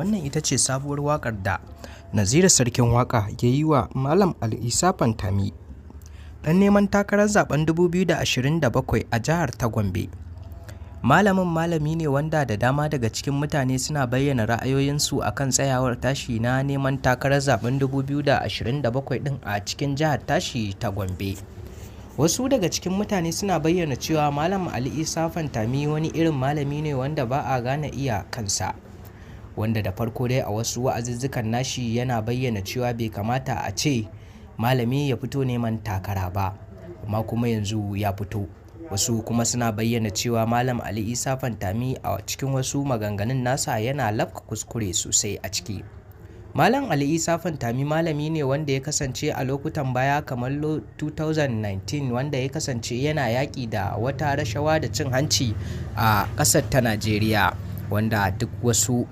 Wannan ita ce sabuwar waƙar da Nazira Sarkin Waƙa ya yi wa Malam Al'Isa Fantami, ɗan neman takarar zaben 2027 a jihar ta Gombe. Malamin malami ne wanda da dama daga cikin mutane suna bayyana ra'ayoyinsu a kan tsayawar tashi na neman takarar zaben 2027 ɗin a cikin jihar tashi ta Gombe. Wasu daga cikin mutane suna bayyana cewa Malam Al'Isa Fantami wani irin malami ne wanda ba a gane iyakansa. Wanda da farko dai a wasu wa'azuzzukan nashi yana bayyana cewa bai kamata a ce malami ya fito neman takara ba, amma kuma yanzu ya fito. Wasu kuma suna bayyana cewa Malam Al'Isa Fantami a cikin wasu maganganun nasa yana lafka kuskure sosai a ciki. Malam Al'Isa Fantami malami ne wanda ya kasance a lokutan baya kamar 2019 wanda ya kasance yana yaƙi da wata rashawa da cin hanci a ƙasar ta Najeriya, wanda duk wasu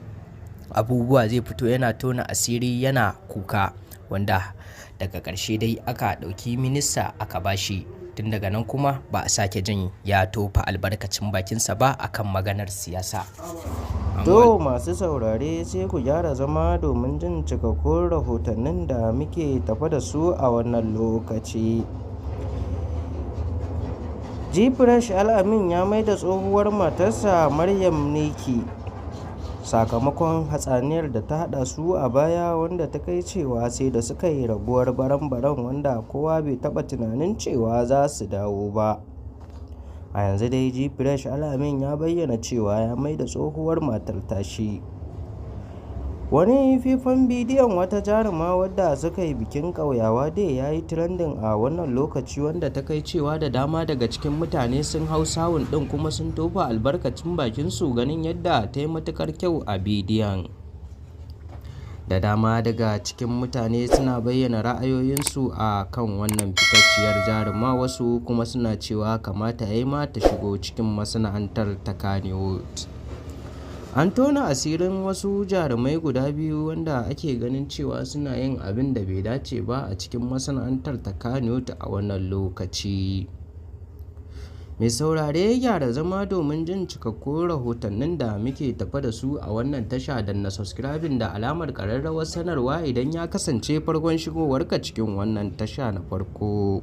abubuwa zai fito yana tona asiri yana kuka, wanda daga ƙarshe dai aka ɗauki minista aka bashi. Tun daga nan kuma ba a sake jin ya tofa albarkacin bakinsa ba akan maganar siyasa. To masu saurare sai ku gyara zama domin jin cikakkun rahotannin da muke tafa da su a wannan lokaci. Fresh Al-Amin ya maida tsohuwar matarsa Maryam Neki sakamakon hatsaniyar da ta hada su a baya, wanda ta kai cewa sai da suka yi rabuwar baran-baran wanda kowa bai taba tunanin cewa za su dawo ba. A yanzu dai Fresh Al-Amin ya bayyana cewa ya maida tsohuwar matar tashi. Wani fifan bidiyon wata jaruma wadda suka yi bikin ƙauyawa dai ya yi trending a wannan lokaci, wanda ta kai cewa da dama daga cikin mutane sun hau sawun ɗin kuma sun tofa albarkacin bakinsu ganin yadda ta yi matuƙar kyau a bidiyon. Da dama daga cikin mutane suna bayyana ra'ayoyinsu a kan wannan fitacciyar jaruma, wasu kuma suna cewa kamata ya yi ma ta shigo cikin masana'antar ta Kannywood. An tona asirin wasu jarumai guda biyu wanda ake ganin cewa suna yin abin da bai dace ba a cikin masana'antar ta Kannywood a wannan lokaci. Mai saurare ya gyara zama domin jin cikakkun rahotannin da muke tafa da su a wannan tasha, da na subscribing da alamar ƙararrawar sanarwa idan ya kasance farkon shigowarka cikin wannan tasha na farko.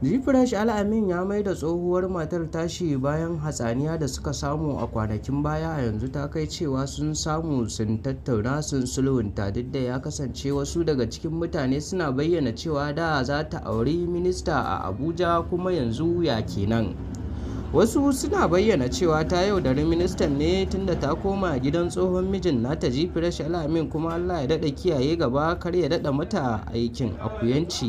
Fresh Al-Amin ya maida tsohuwar matar tashi bayan hatsaniya da suka samu a kwanakin baya. A yanzu ta kai cewa sun samu sun tattauna sun sulhunta, duk da ya kasance wasu daga cikin mutane suna bayyana cewa da za ta auri minista a Abuja kuma yanzu ya kenan. Wasu suna bayyana cewa ta yaudari ministan ne tunda ta koma gidan tsohon mijin nata Fresh Al-Amin, kuma Allah ya daɗa kiyaye gaba kar ya daɗa mata aikin akuyanci.